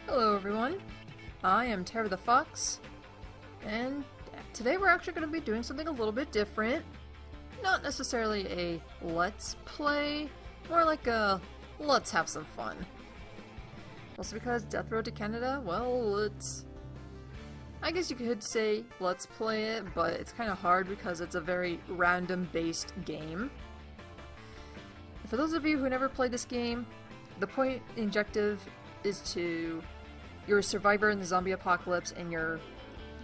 Hello everyone, I am Tara the Fox, and today we're actually going to be doing something a little bit different. Not necessarily a let's play, more like a let's have some fun. Also because Death Road to Canada, well, I guess you could say let's play it, but it's kind of hard because it's a very random-based game. For those of you who never played this game, the point, the objective is you're a survivor in the zombie apocalypse, and your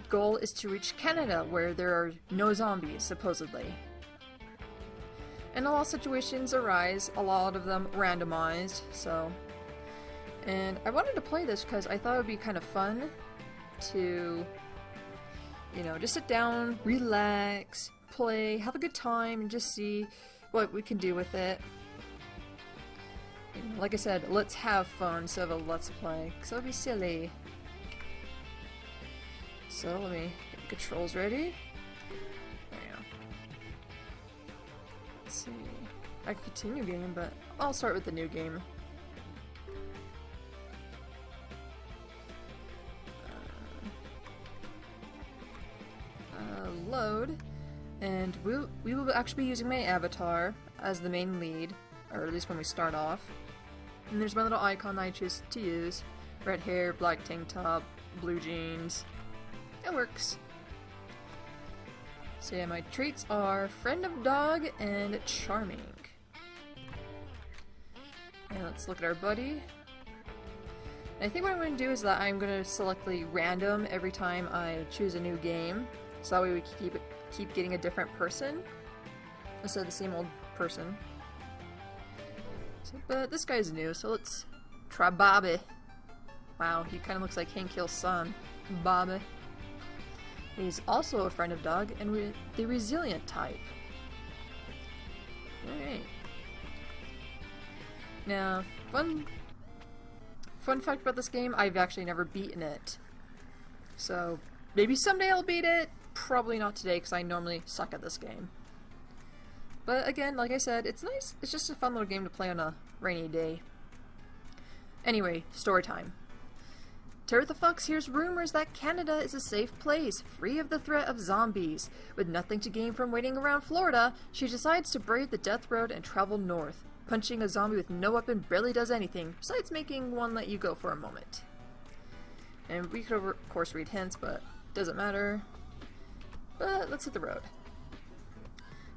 goal is to reach Canada, where there are no zombies, supposedly. And a lot of situations arise, a lot of them randomized, so... And I wanted to play this because I thought it would be kind of fun to, you know, just sit down, relax, play, have a good time, and just see what we can do with it. Like I said, let's have fun instead of a let's play, because that would be silly. So let me get the controls ready. There we go. Let's see. I can continue game, but I'll start with the new game. Load. And we will actually be using my avatar as the main lead, or at least when we start off. And there's my little icon I choose to use. Red hair, black tank top, blue jeans. It works. So yeah, my traits are friend of dog and charming. And let's look at our buddy. And I think what I'm going to do is that I'm going to select random every time I choose a new game. So that way we can keep getting a different person instead of the same old person. So, but this guy's new, so let's try Bobby. Wow, he kind of looks like Hank Hill's son, Bobby. He's also a friend of dog and the resilient type. Alright. Now, fun fact about this game, I've actually never beaten it. So, maybe someday I'll beat it. Probably not today, because I normally suck at this game. But again, like I said, it's nice. It's just a fun little game to play on a rainy day. Anyway, story time. Tara the Fox hears rumors that Canada is a safe place, free of the threat of zombies. With nothing to gain from waiting around Florida, she decides to brave the death road and travel north. Punching a zombie with no weapon barely does anything, besides making one let you go for a moment. And we could, of course, read hints, but doesn't matter. But let's hit the road.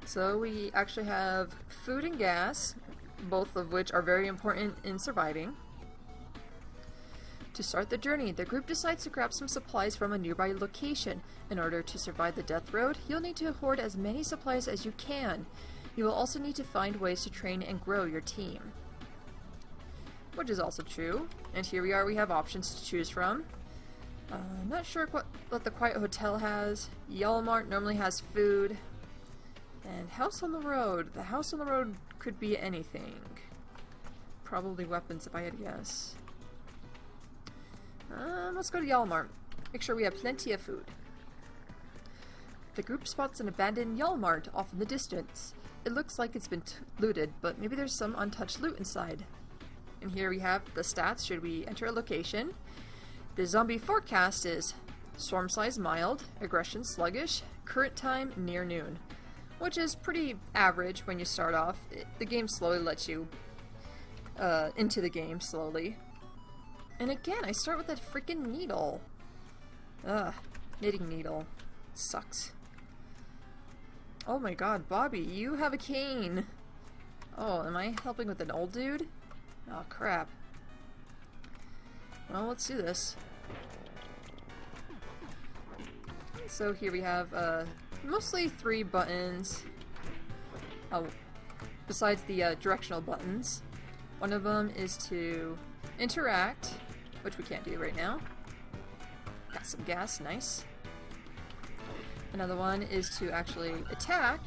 So we actually have food and gas, both of which are very important in surviving. To start the journey, the group decides to grab some supplies from a nearby location. In order to survive the death road, you'll need to hoard as many supplies as you can. You will also need to find ways to train and grow your team. Which is also true. And here we are, we have options to choose from. Not sure what the Quiet Hotel has. Yellow Mart normally has food. And House on the Road. The House on the Road could be anything. Probably weapons if I had to guess. Let's go to Yellow Mart. Make sure we have plenty of food. The group spots an abandoned Yellow Mart off in the distance. It looks like it's been looted, but maybe there's some untouched loot inside. And here we have the stats should we enter a location. The zombie forecast is storm size mild, aggression sluggish, current time near noon. Which is pretty average when you start off. The game slowly lets you into the game slowly. And again, I start with that freaking needle. Ugh, knitting needle. Sucks. Oh my god, Bobby, you have a cane! Oh, am I helping with an old dude? Oh crap. Well, let's do this. So here we have mostly 3 buttons. Oh, besides the directional buttons. One of them is to interact, which we can't do right now. Got some gas, nice. Another one is to actually attack.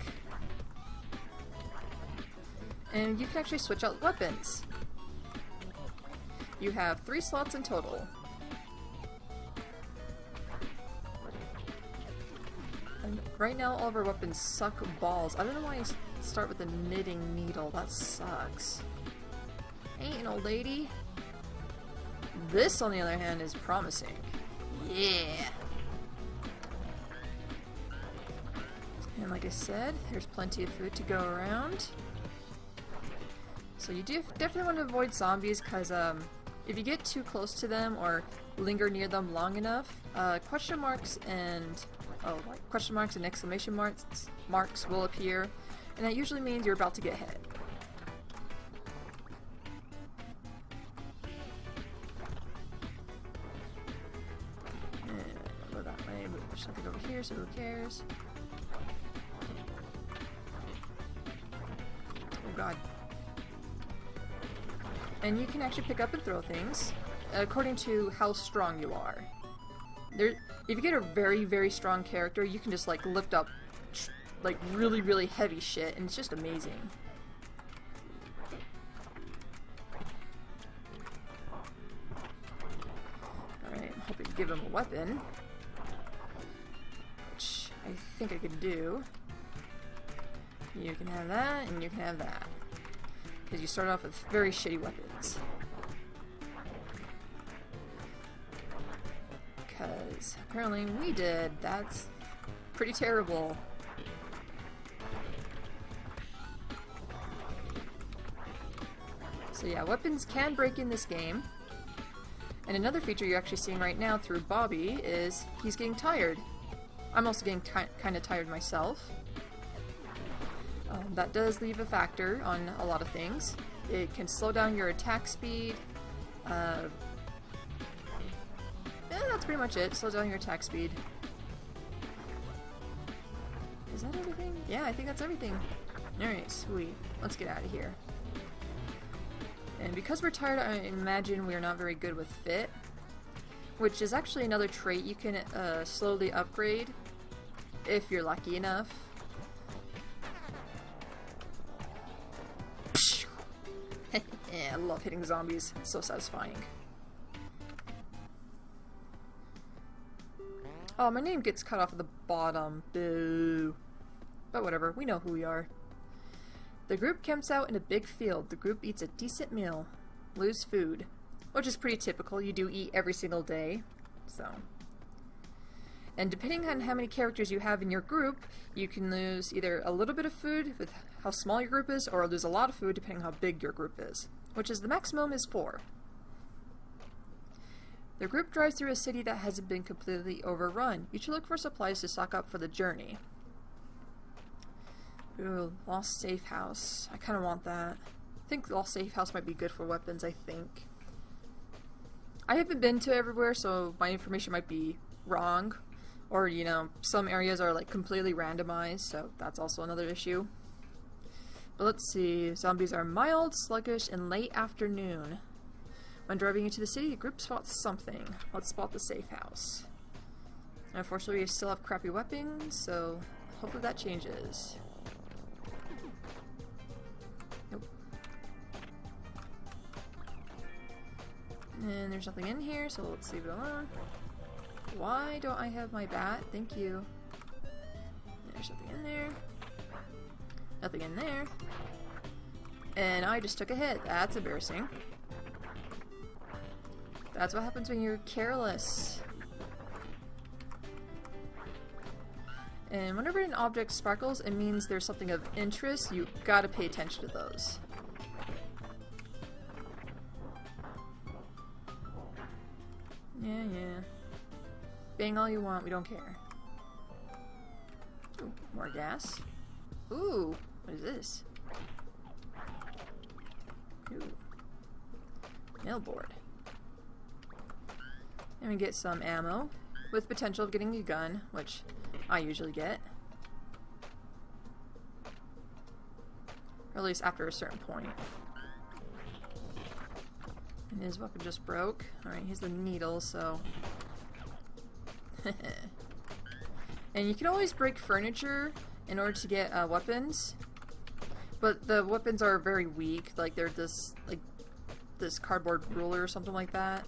And you can actually switch out weapons. You have 3 slots in total. And right now all of our weapons suck balls. I don't know why I start with a knitting needle. That sucks. Ain't an old lady. This, on the other hand, is promising. Yeah! And like I said, there's plenty of food to go around. So you do definitely want to avoid zombies, because if you get too close to them or linger near them long enough, question marks and exclamation marks will appear, and that usually means you're about to get hit. And go that way, but there's nothing over here, so who cares? Oh god. And you can actually pick up and throw things according to how strong you are. If you get a very, very strong character, you can just like lift up like really, really heavy shit, and it's just amazing. Alright, I'm hoping to give him a weapon, which I think I could do. You can have that, and you can have that. Because you start off with very shitty weapons. Because apparently we did. That's pretty terrible. So yeah, weapons can break in this game. And another feature you're actually seeing right now through Bobby is he's getting tired. I'm also getting kind of tired myself. That does leave a factor on a lot of things. It can slow down your attack speed. That's pretty much it. Slow down your attack speed. Is that everything? Yeah, I think that's everything. Alright, sweet. Let's get out of here. And because we're tired, I imagine we're not very good with Fit, which is actually another trait you can slowly upgrade if you're lucky enough. Yeah, I love hitting zombies. It's so satisfying. Oh, my name gets cut off at the bottom. Boo. But whatever, we know who we are. The group camps out in a big field. The group eats a decent meal. Lose food. Which is pretty typical. You do eat every single day. So. And depending on how many characters you have in your group, you can lose either a little bit of food with how small your group is, or lose a lot of food depending on how big your group is. Which is the maximum is 4. The group drives through a city that hasn't been completely overrun. You should look for supplies to stock up for the journey. Ooh, Lost Safe House. I kind of want that. I think Lost Safe House might be good for weapons, I think. I haven't been to everywhere, so my information might be wrong. Or, you know, some areas are like completely randomized, so that's also another issue. But let's see. Zombies are mild, sluggish, and late afternoon. When driving into the city, the group spots something. Let's spot the safe house. Unfortunately, we still have crappy weapons, so hopefully that changes. Nope. And there's nothing in here, so let's leave it alone. Why don't I have my bat? Thank you. There's nothing in there. Nothing in there. And I just took a hit. That's embarrassing. That's what happens when you're careless. And whenever an object sparkles, it means there's something of interest. You gotta pay attention to those. Yeah. Bang all you want, we don't care. Ooh, more gas. Ooh, what is this? Ooh. Mailboard. And we get some ammo, with potential of getting a gun, which I usually get. Or at least after a certain point. And his weapon just broke. Alright, here's the needle, so... And you can always break furniture in order to get weapons. But the weapons are very weak, like they're this cardboard ruler or something like that.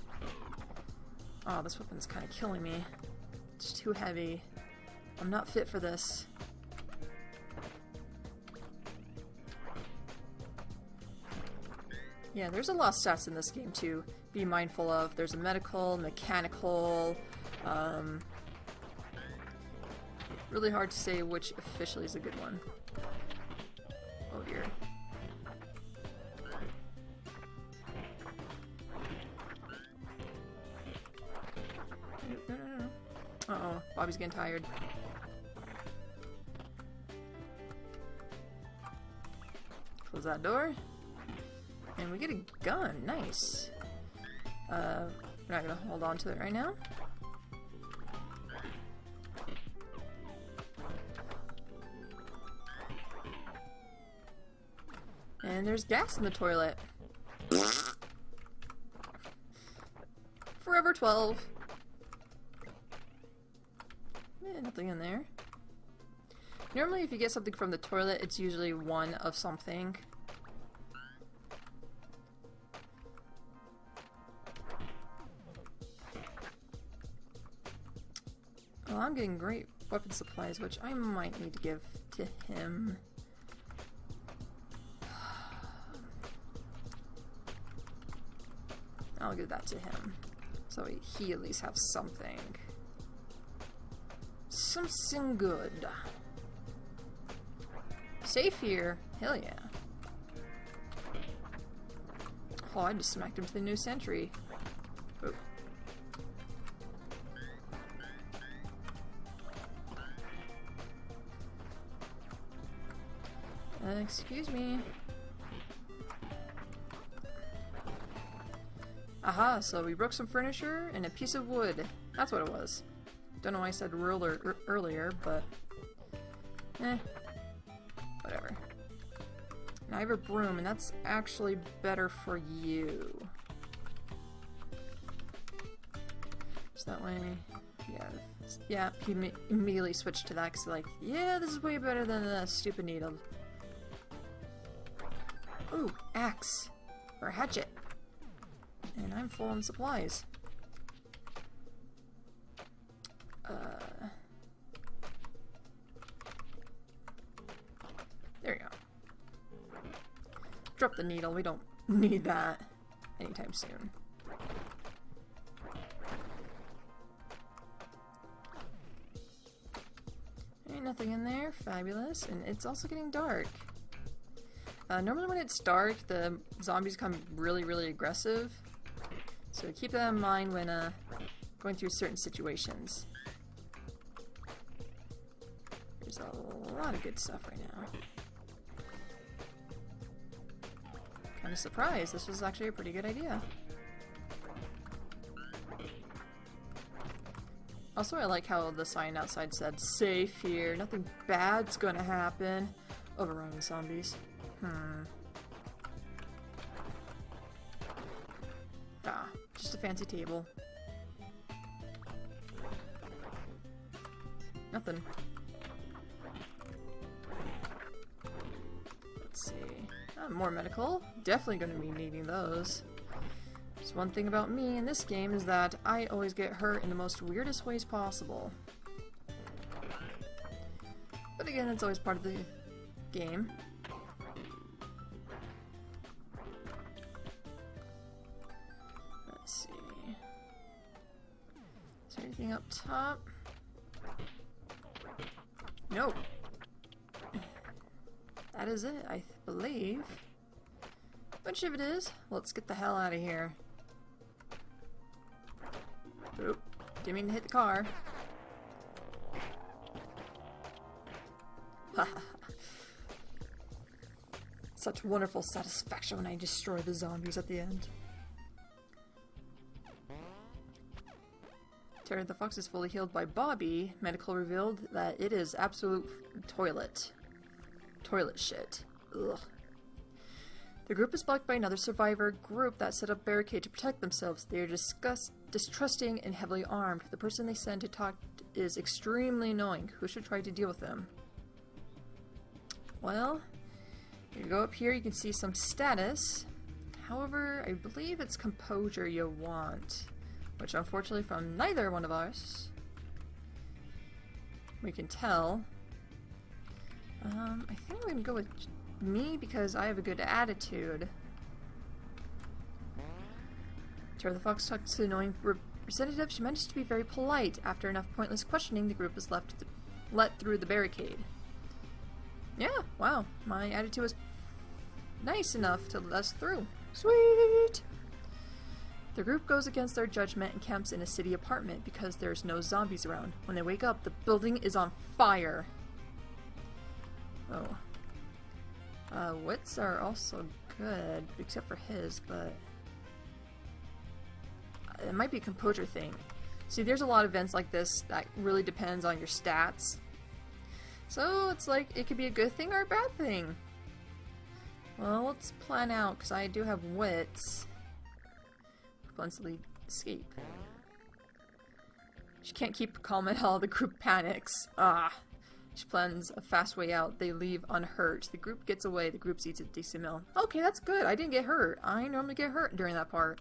Oh, this weapon's kind of killing me. It's too heavy. I'm not fit for this. Yeah, there's a lot of stats in this game to be mindful of. There's a medical, mechanical, really hard to say which officially is a good one. Oh dear. No. Uh-oh, Bobby's getting tired. Close that door. And we get a gun. Nice. We're not gonna hold on to it right now. And there's gas in the toilet. Forever 12. Nothing in there. Normally if you get something from the toilet, it's usually one of something. Well, I'm getting great weapon supplies, which I might need to give to him. I'll give that to him. So he at least has something. Something good. Safe here. Hell yeah. Oh, I just smacked him to the new sentry. Oh. Excuse me. Aha, so we broke some furniture and a piece of wood. That's what it was. Don't know why I said earlier, but... whatever. Now I have a broom, and that's actually better for you. So that way... Yeah, he immediately switched to that, because like, yeah, this is way better than the stupid needle. Ooh, axe. Or a hatchet. And I'm full on supplies. There you go. Drop the needle, we don't need that anytime soon. Ain't nothing in there, fabulous, and it's also getting dark. Normally when it's dark, the zombies become really, really aggressive. So keep that in mind when going through certain situations. There's a lot of good stuff right now. Kind of surprised. This was actually a pretty good idea. Also, I like how the sign outside said, "Safe here. Nothing bad's gonna happen." Overrun the zombies. Ah, just a fancy table. Nothing. Let's see. More medical. Definitely going to be needing those. Just one thing about me in this game is that I always get hurt in the most weirdest ways possible. But again, it's always part of the game. Let's see. Is there anything up top? No. That is it, I believe. Which if it is, let's get the hell out of here. Oop, didn't mean to hit the car. Such wonderful satisfaction when I destroy the zombies at the end. Terry the Fox is fully healed by Bobby. Medical revealed that it is absolute toilet shit. Ugh. The group is blocked by another survivor group that set up barricade to protect themselves. They are distrusting and heavily armed. The person they send to talk is extremely annoying. Who should try to deal with them? Well, you go up here, you can see some status. However, I believe it's composure you want, which unfortunately from neither one of us we can tell. I think I'm gonna go with me because I have a good attitude. Terra the Fox talked to the annoying representative. She managed to be very polite. After enough pointless questioning, the group was let through the barricade. Yeah, wow. My attitude was nice enough to let us through. Sweet! The group goes against their judgment and camps in a city apartment because there's no zombies around. When they wake up, the building is on fire. Oh. Wits are also good, except for his, but it might be a composure thing. See, there's a lot of events like this that really depends on your stats. So it's like, it could be a good thing or a bad thing. Well, let's plan out, because I do have wits. Bluntsily escape. She can't keep calm at all. The group panics. Ah. She plans a fast way out. They leave unhurt. The group gets away. The group eats a decent meal. Okay, that's good. I didn't get hurt. I normally get hurt during that part.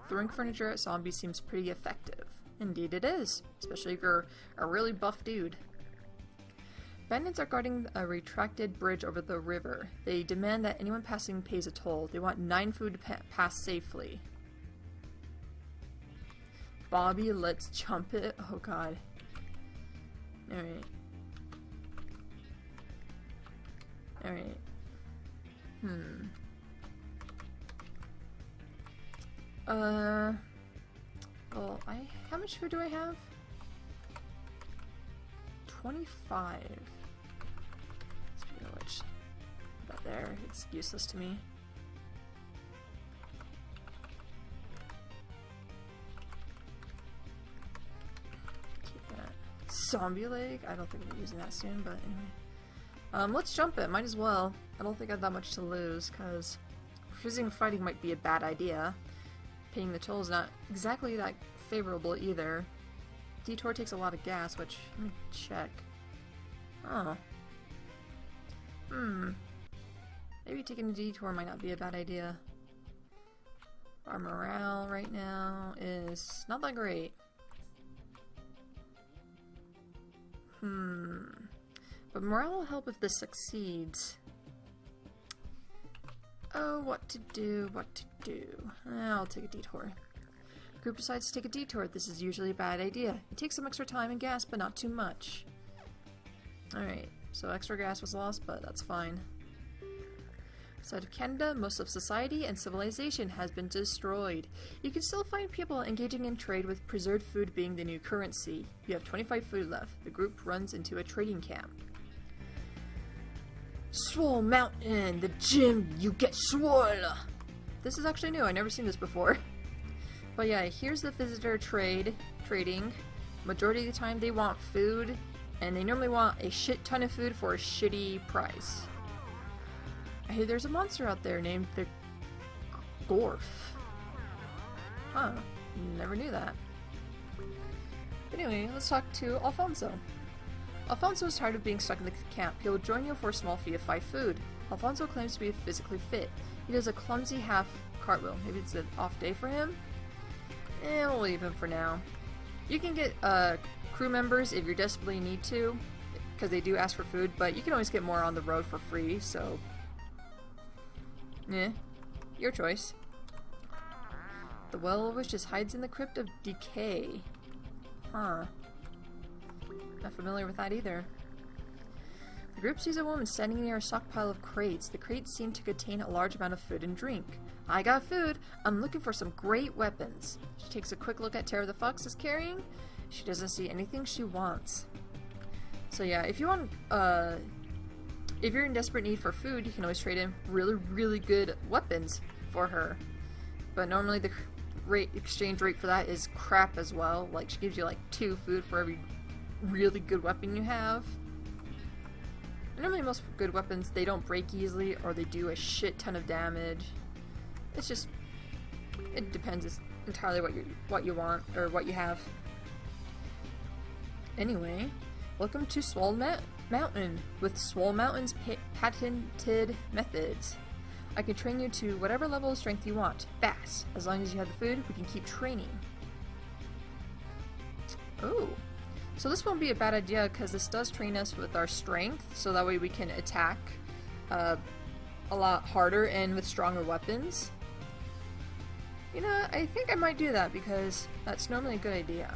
Throwing furniture at zombies seems pretty effective. Indeed it is. Especially if you're a really buff dude. Bandits are guarding a retracted bridge over the river. They demand that anyone passing pays a toll. They want 9 food to pass safely. Bobby, let's jump it. Oh god. Alright. Alright. Well, how much food do I have? 25. Speaking of which, put that there. It's useless to me. Zombie leg? I don't think we're using that soon, but anyway. Let's jump it. Might as well. I don't think I have that much to lose, because refusing fighting might be a bad idea. Paying the toll is not exactly that favorable either. Detour takes a lot of gas, which, let me check. Oh. Maybe taking a detour might not be a bad idea. Our morale right now is not that great. But morale will help if this succeeds. Oh, what to do, what to do. I'll take a detour. The group decides to take a detour. This is usually a bad idea. It takes some extra time and gas, but not too much. Alright, so extra gas was lost, but that's fine. Outside of Canada, most of society and civilization has been destroyed. You can still find people engaging in trade, with preserved food being the new currency. You have 25 food left. The group runs into a trading camp. Swole Mountain, the gym, you get swole! This is actually new, I've never seen this before. But yeah, here's the visitor trading. Majority of the time they want food, and they normally want a shit ton of food for a shitty price. I hear there's a monster out there named the Gorf. Huh, never knew that. But anyway, let's talk to Alfonso. Alfonso is tired of being stuck in the camp. He will join you for a small fee of 5 food. Alfonso claims to be physically fit. He does a clumsy half cartwheel. Maybe it's an off day for him? We'll leave him for now. You can get crew members if you desperately need to, because they do ask for food, but you can always get more on the road for free, so... your choice. The well-wish just hides in the crypt of decay. Huh. Not familiar with that either. The group sees a woman standing near a stockpile of crates. The crates seem to contain a large amount of food and drink. I got food. I'm looking for some great weapons. She takes a quick look at Terra the Fox is carrying. She doesn't see anything she wants. So yeah, if you want, if you're in desperate need for food, you can always trade in really, really good weapons for her. But normally the exchange rate for that is crap as well. Like, she gives you like 2 food for every really good weapon you have. And normally most good weapons, they don't break easily, or they do a shit ton of damage. It's just, it depends entirely what you want, or what you have. Anyway, welcome to Swole Mountain, with Swole Mountain's patented methods. I can train you to whatever level of strength you want, fast. As long as you have the food, we can keep training. Oh. So this won't be a bad idea, because this does train us with our strength, so that way we can attack a lot harder and with stronger weapons. You know, I think I might do that because that's normally a good idea.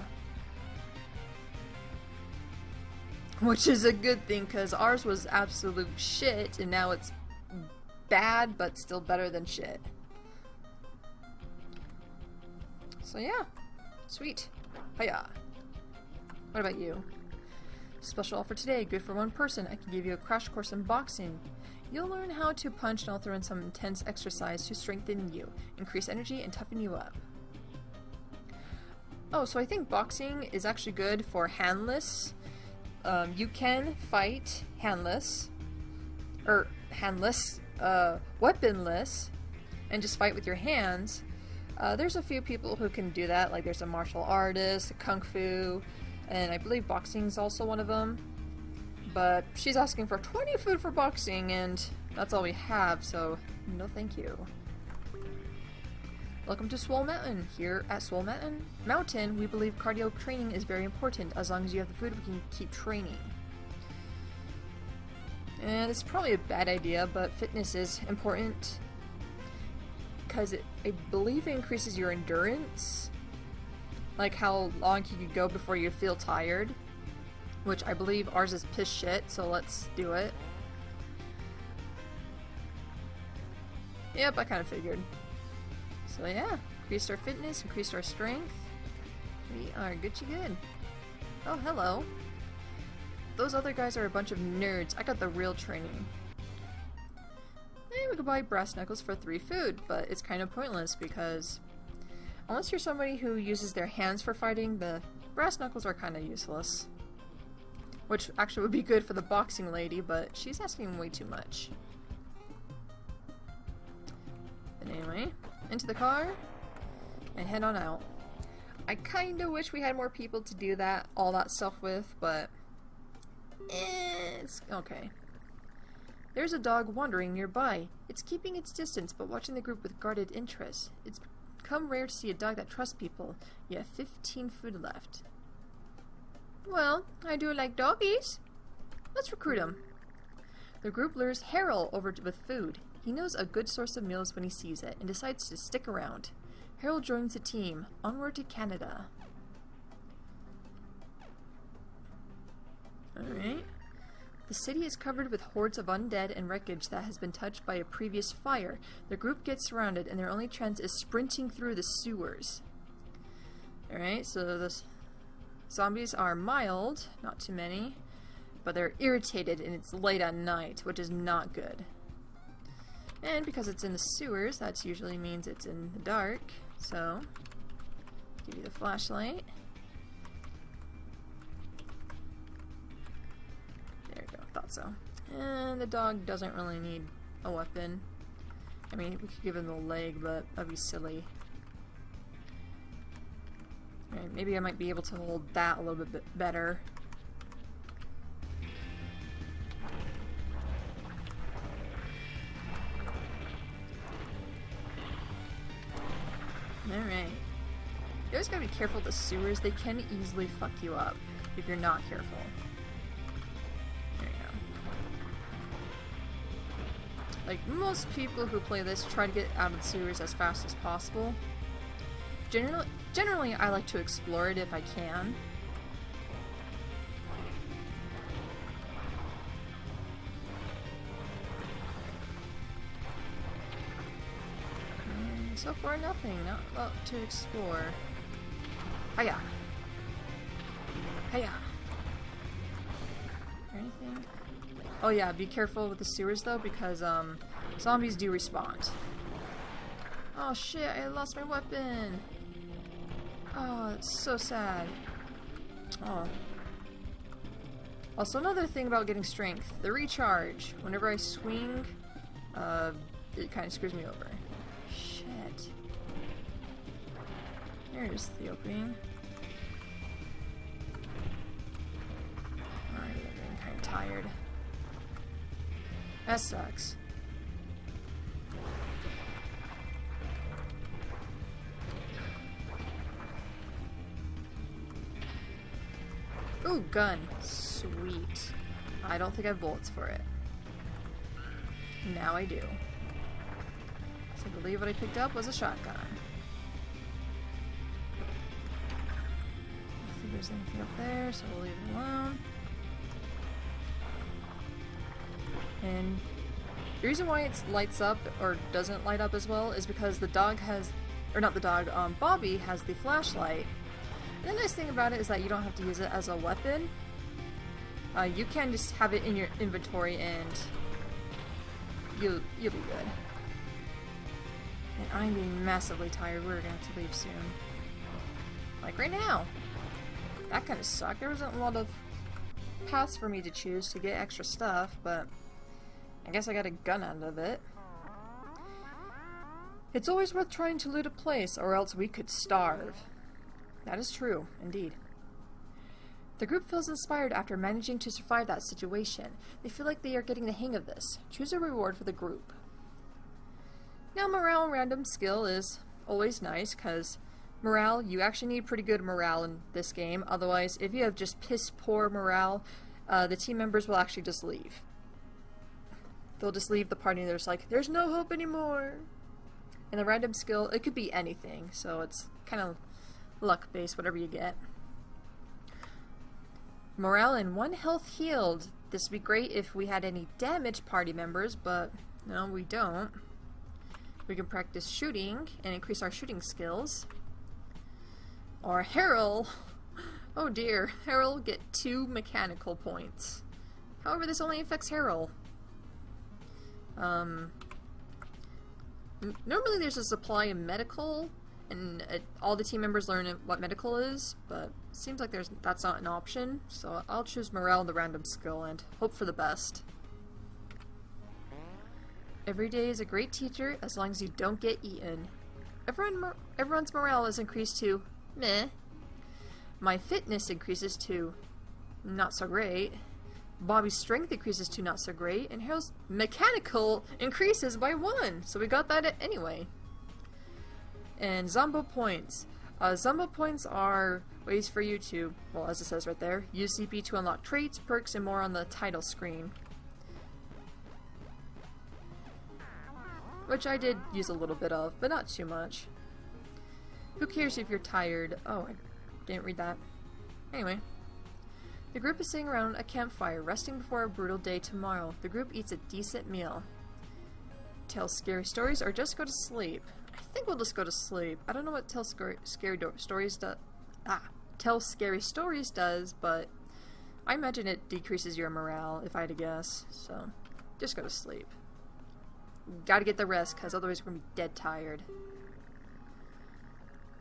Which is a good thing because ours was absolute shit and now it's bad but still better than shit. So yeah, sweet. Hiya. What about you? Special offer today, good for one person. I can give you a crash course in boxing. You'll learn how to punch and I'll throw in some intense exercise to strengthen you, increase energy, and toughen you up. Oh, so I think boxing is actually good for handless. You can fight handless, weaponless, and just fight with your hands. There's a few people who can do that, like there's a martial artist, a kung fu, and I believe boxing is also one of them. But she's asking for 20 food for boxing, and that's all we have, so no thank you. Welcome to Swole Mountain. Here at Swole Mountain, we believe cardio training is very important. As long as you have the food, we can keep training. And it's probably a bad idea, but fitness is important because I believe it increases your endurance, like how long you could go before you feel tired, which I believe ours is piss shit, so let's do it. Yep, I kind of figured. So yeah, increased our fitness, increased our strength. We are Gucci good. Oh, hello. Those other guys are a bunch of nerds. I got the real training. We could buy brass knuckles for 3 food, but it's kind of pointless because unless you're somebody who uses their hands for fighting, the brass knuckles are kind of useless. Which actually would be good for the boxing lady, but she's asking way too much. But anyway, into the car and head on out. I kinda wish we had more people to do all that stuff with, but it's okay. There's a dog wandering nearby. It's keeping its distance, but watching the group with guarded interest. It's become rare to see a dog that trusts people. You have 15 food left. Well, I do like doggies. Let's recruit him. The group lures Harold over with food. He knows a good source of meals when he sees it and decides to stick around. Harold joins the team. Onward to Canada. Alright. The city is covered with hordes of undead and wreckage that has been touched by a previous fire. The group gets surrounded and their only chance is sprinting through the sewers. Alright, so this zombies are mild, not too many, but they're irritated and it's late at night, which is not good. And because it's in the sewers, that usually means it's in the dark, so give you the flashlight. There we go, thought so. And the dog doesn't really need a weapon. I mean, we could give him the leg, but that'd be silly. Right, maybe I might be able to hold that a little bit better. Alright. You always gotta be careful with the sewers. They can easily fuck you up if you're not careful. There you go. Like, most people who play this try to get out of the sewers as fast as possible. Generally, I like to explore it if I can. And so far, nothing. Not a lot to explore. Hiya! Hiya! Anything? Oh yeah, be careful with the sewers though, because zombies do respawn. Oh shit, I lost my weapon! Oh, it's so sad. Oh. Also, another thing about getting strength, the recharge. Whenever I swing, it kind of screws me over. Shit. There's the opening. Alright, I'm getting kind of tired. That sucks. Ooh, gun. Sweet. I don't think I have bullets for it. Now I do. So I believe what I picked up was a shotgun. I don't think there's anything up there, so we'll leave it alone. And the reason why it lights up, or doesn't light up as well, is because the dog has, or not the dog, Bobby has the flashlight. And the nice thing about it is that you don't have to use it as a weapon. You can just have it in your inventory and you'll be good. And I'm being massively tired. We're gonna have to leave soon. Like right now. That kind of sucked. There wasn't a lot of paths for me to choose to get extra stuff, but I guess I got a gun out of it. It's always worth trying to loot a place, or else we could starve. That is true, indeed. The group feels inspired after managing to survive that situation. They feel like they are getting the hang of this. Choose a reward for the group. Now, morale random skill is always nice, because morale, you actually need pretty good morale in this game. Otherwise, if you have just piss poor morale, the team members will actually just leave. They'll just leave the party and they're just like, there's no hope anymore. And the random skill, it could be anything, so it's kind of luck based, whatever you get. Morale and 1 health healed. This would be great if we had any damaged party members, but no, we don't. We can practice shooting and increase our shooting skills. Or Harold. Oh dear, Harold will get 2 mechanical points. However, this only affects Harold. Normally there's a supply of medical, and all the team members learn what medical is, but it seems like that's not an option, so I'll choose morale and the random skill and hope for the best. Every day is a great teacher as long as you don't get eaten. Everyone's morale is increased to meh. My fitness increases to not so great. Bobby's strength increases to not so great, and Harold's mechanical increases by 1, so we got that anyway. And Zombo points. Zombo points are ways for you to, well, as it says right there, use CP to unlock traits, perks, and more on the title screen. Which I did use a little bit of, but not too much. Who cares if you're tired? Oh, I didn't read that. Anyway. The group is sitting around a campfire, resting before a brutal day tomorrow. The group eats a decent meal. Tell scary stories or just go to sleep. I think we'll just go to sleep. I don't know what tell scary stories does, but I imagine it decreases your morale, if I had to guess. So, just go to sleep. Gotta get the rest, because otherwise we're gonna be dead tired.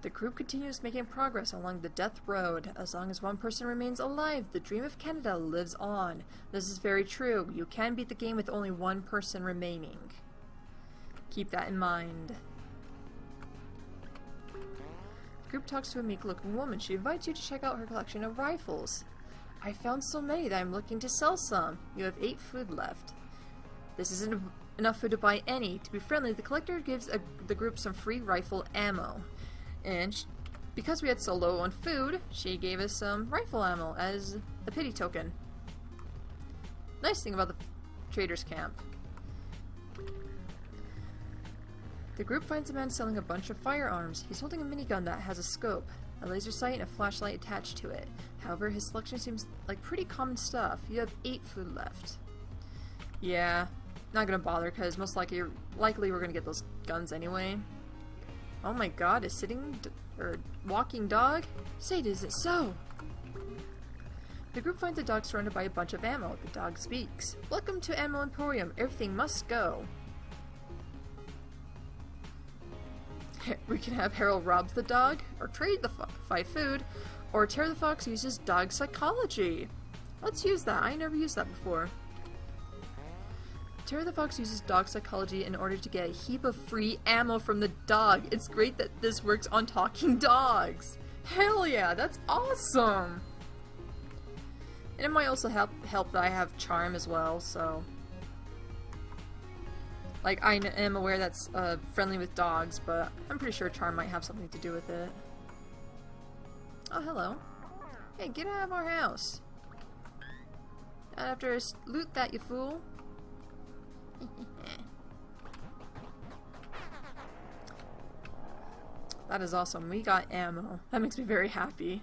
The group continues making progress along the death road. As long as one person remains alive, the dream of Canada lives on. This is very true. You can beat the game with only one person remaining. Keep that in mind. The group talks to a meek-looking woman. She invites you to check out her collection of rifles. I found so many that I'm looking to sell some. You have 8 food left. This isn't enough food to buy any. To be friendly, the collector gives the group some free rifle ammo. And because we had so low on food, she gave us some rifle ammo as a pity token. Nice thing about the trader's camp. The group finds a man selling a bunch of firearms. He's holding a minigun that has a scope, a laser sight, and a flashlight attached to it. However, his selection seems like pretty common stuff. You have 8 food left. Yeah, not gonna bother because most likely we're gonna get those guns anyway. Oh my god, a walking dog? Say, is it so? The group finds a dog surrounded by a bunch of ammo. The dog speaks. Welcome to Ammo Emporium. Everything must go. We can have Harold robs the dog, or trade the 5 food, or Terry the Fox uses dog psychology. Let's use that. I never used that before. Terry the Fox uses dog psychology in order to get a heap of free ammo from the dog. It's great that this works on talking dogs. Hell yeah, that's awesome! And it might also help that I have charm as well, so... Like, I am aware that's friendly with dogs, but I'm pretty sure charm might have something to do with it. Oh, hello. Hey, get out of our house. Not after loot that, you fool. That is awesome. We got ammo. That makes me very happy.